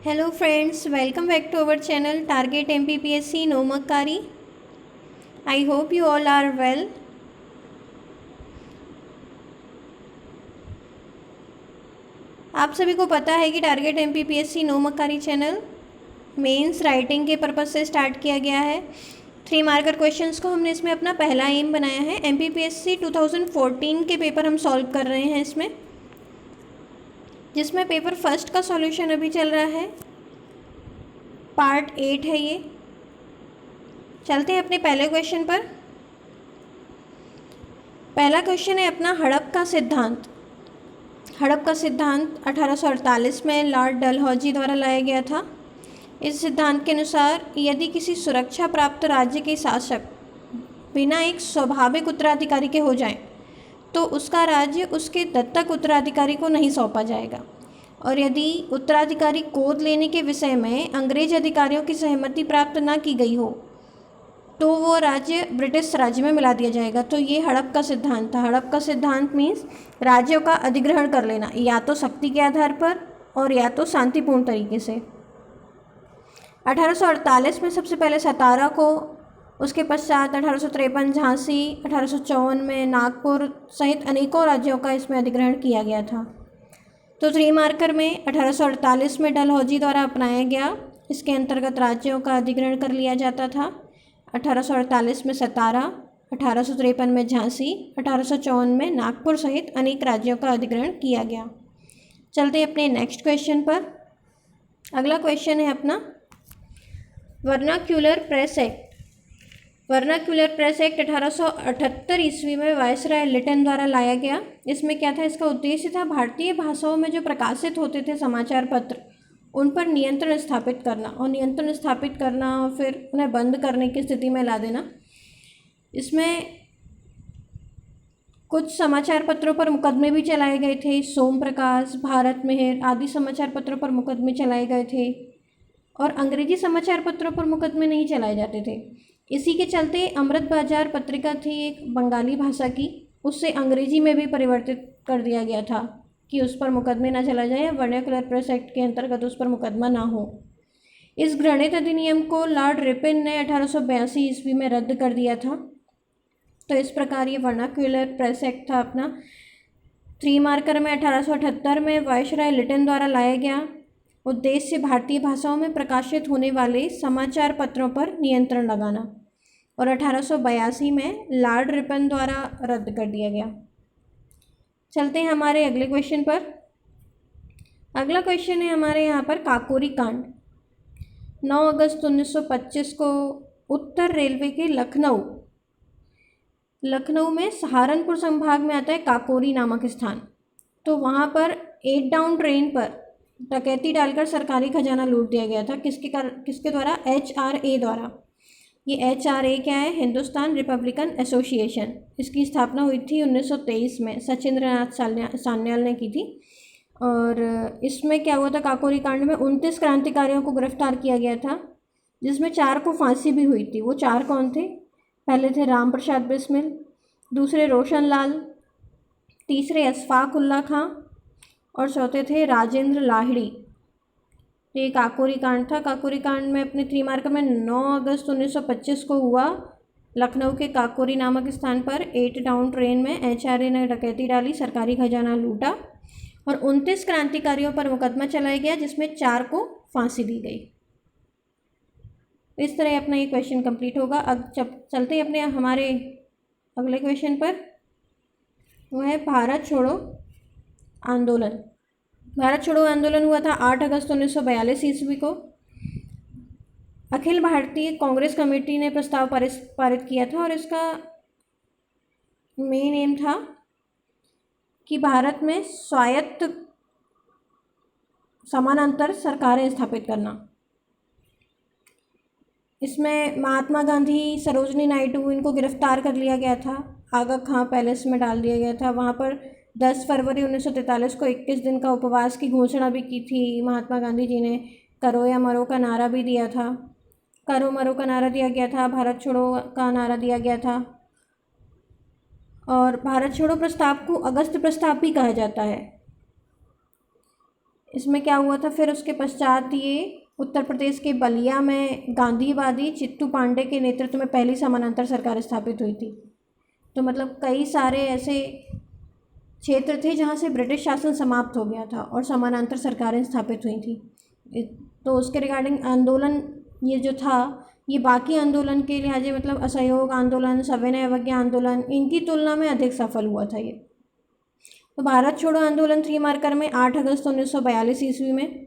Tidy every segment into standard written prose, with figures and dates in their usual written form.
Hello friends, welcome back to our channel Target MPPSC Nomakari. I hope you all are well. आप सभी को पता है कि टारगेट MPPSC नोमक्कारी चैनल मेंस राइटिंग के पर्पज़ से स्टार्ट किया गया है। 3 मार्कर क्वेश्चंस को हमने इसमें अपना पहला एम बनाया है। MPPSC 2014 के पेपर हम सॉल्व कर रहे हैं इसमें, जिसमें पेपर फर्स्ट का सॉल्यूशन अभी चल रहा है। पार्ट 8 है ये। चलते हैं अपने पहले क्वेश्चन पर। पहला क्वेश्चन है अपना हड़प का सिद्धांत। हड़प का सिद्धांत 1848 में लॉर्ड डलहौजी द्वारा लाया गया था। इस सिद्धांत के अनुसार यदि किसी सुरक्षा प्राप्त राज्य के शासक बिना एक स्वाभाविक उत्तराधिकारी के हो जाए तो उसका राज्य उसके दत्तक उत्तराधिकारी को नहीं सौंपा जाएगा, और यदि उत्तराधिकारी गोद लेने के विषय में अंग्रेज अधिकारियों की सहमति प्राप्त न की गई हो तो वो राज्य ब्रिटिश राज्य में मिला दिया जाएगा। तो ये हड़प का सिद्धांत था। हड़प का सिद्धांत मीन्स राज्यों का अधिग्रहण कर लेना, या तो शक्ति के आधार पर और या तो शांतिपूर्ण तरीके से। 1848 में सबसे पहले सतारा को, उसके पश्चात 1853 झांसी, 1854 में नागपुर सहित अनेकों राज्यों का इसमें अधिग्रहण किया गया था। तो 3 मार्कर में 1848 में डलहौजी द्वारा अपनाया गया, इसके अंतर्गत राज्यों का अधिग्रहण कर लिया जाता था। 1848 में सतारा, 1853 में झांसी, 1854 में नागपुर सहित अनेक राज्यों का अधिग्रहण किया गया। चलते अपने नेक्स्ट क्वेश्चन पर। अगला क्वेश्चन है अपना vernacular press act. Vernacular press act 1878 ईस्वी में वायसराय लिटन द्वारा लाया गया। इसमें क्या था? इसका उद्देश्य था भारतीय भाषाओं में जो प्रकाशित होते थे समाचार पत्र, उन पर नियंत्रण स्थापित करना, और नियंत्रण स्थापित करना और फिर उन्हें बंद करने की स्थिति में ला देना। इसमें कुछ समाचार पत्रों पर मुकदमे भी चलाए गए थे। सोम प्रकाश, भारत मेहर आदि समाचार पत्रों पर मुकदमे चलाए गए थे, और अंग्रेजी समाचार पत्रों पर मुकदमे नहीं चलाए जाते थे। इसी के चलते अमृत बाजार पत्रिका थी एक बंगाली भाषा की, उससे अंग्रेजी में भी परिवर्तित कर दिया गया था कि उस पर मुकदमे ना चला जाए, वर्नाक्यूलर प्रेस एक्ट के अंतर्गत उस पर मुकदमा ना हो। इस घृणित अधिनियम को लॉर्ड रिपन ने 1882 ईस्वी में रद्द कर दिया था। तो इस प्रकार ये वर्नाक्यूलर प्रेस एक्ट था अपना। 3 मार्कर में 1878 में वायसराय लिटन द्वारा लाया गया। उद्देश्य भारतीय भाषाओं में प्रकाशित होने वाले समाचार पत्रों पर नियंत्रण लगाना, और 1882 में लॉर्ड रिपन द्वारा रद्द कर दिया गया। चलते हैं हमारे अगले क्वेश्चन पर। अगला क्वेश्चन है हमारे यहाँ पर काकोरी कांड। 9 अगस्त 1925 को उत्तर रेलवे के लखनऊ में सहारनपुर संभाग में आता है काकोरी नामक स्थान। तो वहाँ पर 8 डाउन ट्रेन पर डकैती डालकर सरकारी खजाना लूट दिया गया था। किसके द्वारा? HRA द्वारा। ये HRA क्या है? Hindustan Republican association. इसकी स्थापना हुई थी 1923 में, सचिंद्रनाथ सान्याल ने की थी। और इसमें क्या हुआ था? काकोरी कांड में 29 क्रांतिकारियों को गिरफ्तार किया गया था, जिसमें 4 को फांसी भी हुई थी। वो 4 कौन थे? पहले थे राम प्रसाद बिस्मिल, दूसरे रोशन लाल, तीसरे अशफाक उल्ला खां, और चौथे थे राजेंद्र लाहिड़ी। तो ये काकोरी कांड था। काकोरी कांड में अपने 3 मार्कर में 9 अगस्त 1925 को हुआ। लखनऊ के काकोरी नामक स्थान पर 8 डाउन ट्रेन में HRA ने डकैती डाली, सरकारी खजाना लूटा, और 29 क्रांतिकारियों पर मुकदमा चलाया गया, जिसमें 4 को फांसी दी गई। इस तरह अपना ये क्वेश्चन कंप्लीट होगा। अब चलते हैं अपने हमारे अगले क्वेश्चन पर। वो है भारत छोड़ो आंदोलन। भारत छोड़ो आंदोलन हुआ था 8 अगस्त 1942 ईस्वी को। अखिल भारतीय कांग्रेस कमेटी ने प्रस्ताव पारित किया था, और इसका मेन एम था कि भारत में स्वायत्त समानांतर सरकारें स्थापित करना। इसमें महात्मा गांधी, सरोजनी नायडू, इनको गिरफ्तार कर लिया गया था। आगा खां पैलेस में डाल दिया गया था। वहाँ पर 10 फरवरी 1943 को 21 दिन का उपवास की घोषणा भी की थी महात्मा गांधी जी ने। करो या मरो का नारा भी दिया था। करो मरो का नारा दिया गया था, भारत छोड़ो का नारा दिया गया था, और भारत छोड़ो प्रस्ताव को अगस्त प्रस्ताव भी कहा जाता है। इसमें क्या हुआ था फिर उसके पश्चात, ये उत्तर प्रदेश के बलिया में गांधीवादी चित्तू पांडे के नेतृत्व में पहली समानांतर सरकार स्थापित हुई थी। तो मतलब कई सारे ऐसे क्षेत्र थे जहाँ से ब्रिटिश शासन समाप्त हो गया था और समानांतर सरकारें स्थापित हुई थी। तो उसके रिगार्डिंग आंदोलन ये जो था, ये बाकी आंदोलन के लिहाजे मतलब असहयोग आंदोलन, सविनय अवज्ञा आंदोलन, इनकी तुलना में अधिक सफल हुआ था ये। तो भारत छोड़ो आंदोलन 3 मार्कर में 8 अगस्त 1942 ईस्वी में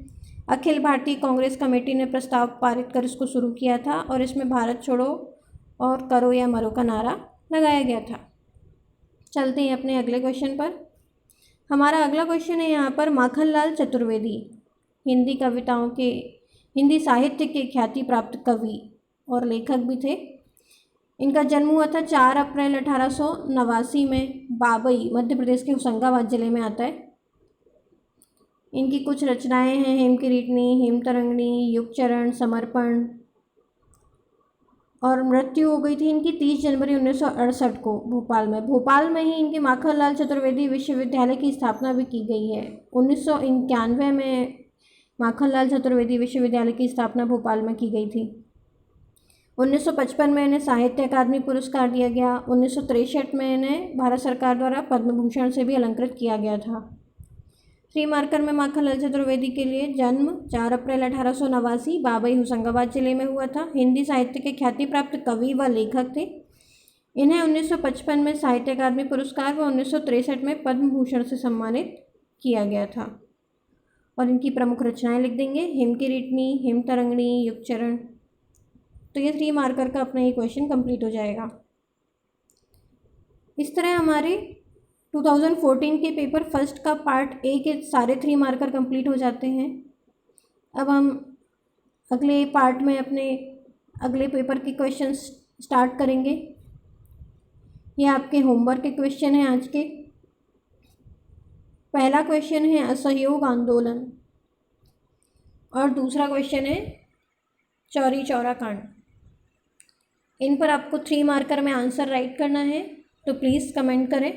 अखिल भारतीय कांग्रेस कमेटी ने प्रस्ताव पारित कर इसको शुरू किया था और इसमें भारत छोड़ो और करो या मरो का नारा लगाया गया था। चलते हैं अपने अगले क्वेश्चन पर। हमारा अगला क्वेश्चन है यहाँ पर, माखनलाल चतुर्वेदी हिंदी साहित्य के ख्याति प्राप्त कवि और लेखक भी थे। इनका जन्म हुआ था 4 अप्रैल 1889 में बाबई, मध्य प्रदेश के होशंगाबाद जिले में आता है। इनकी कुछ रचनाएं हैं हेमकिरीटनी, हेमतरंगिणी, युगचरण, समर्पण। और मृत्यु हो गई थी इनकी 30 जनवरी 1968 को भोपाल में ही इनके माखनलाल चतुर्वेदी विश्वविद्यालय की स्थापना भी की गई है। 1991 में माखनलाल चतुर्वेदी विश्वविद्यालय की स्थापना भोपाल में की गई थी। 1955 में इन्हें साहित्य अकादमी पुरस्कार दिया गया। 1963 में इन्हें भारत सरकार द्वारा पद्म भूषण से भी अलंकृत किया गया था। 3 मार्कर में माखनलाल चतुर्वेदी के लिए जन्म 4 अप्रैल 1889 बाबई होशंगाबाद जिले में हुआ था। हिंदी साहित्य के ख्याति प्राप्त कवि व लेखक थे। इन्हें 1955 में साहित्य अकादमी पुरस्कार व 1963 में पद्म भूषण से सम्मानित किया गया था। और इनकी प्रमुख रचनाएं लिख देंगे, हेमकिरीटनी, हेमतरंगिणी, युगचरण। तो ये 3 मार्कर का अपना ये क्वेश्चन कंप्लीट हो जाएगा। इस तरह हमारे 2014 के पेपर फर्स्ट का पार्ट ए के सारे 3 मार्कर कंप्लीट हो जाते हैं। अब हम अगले पार्ट में अपने अगले पेपर के क्वेश्चन स्टार्ट करेंगे। ये आपके होमवर्क के क्वेश्चन हैं आज के। पहला क्वेश्चन है असहयोग आंदोलन और दूसरा क्वेश्चन है चौरी चौरा कांड। इन पर आपको 3 मार्कर में आंसर राइट करना है, तो प्लीज़ कमेंट करें।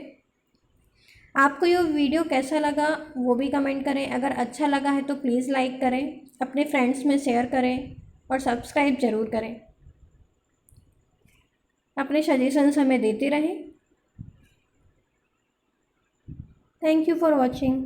आपको ये वीडियो कैसा लगा वो भी कमेंट करें। अगर अच्छा लगा है तो प्लीज़ लाइक करें, अपने फ्रेंड्स में शेयर करें और सब्सक्राइब ज़रूर करें। अपने सजेशंस हमें देते रहें। Thank you for watching.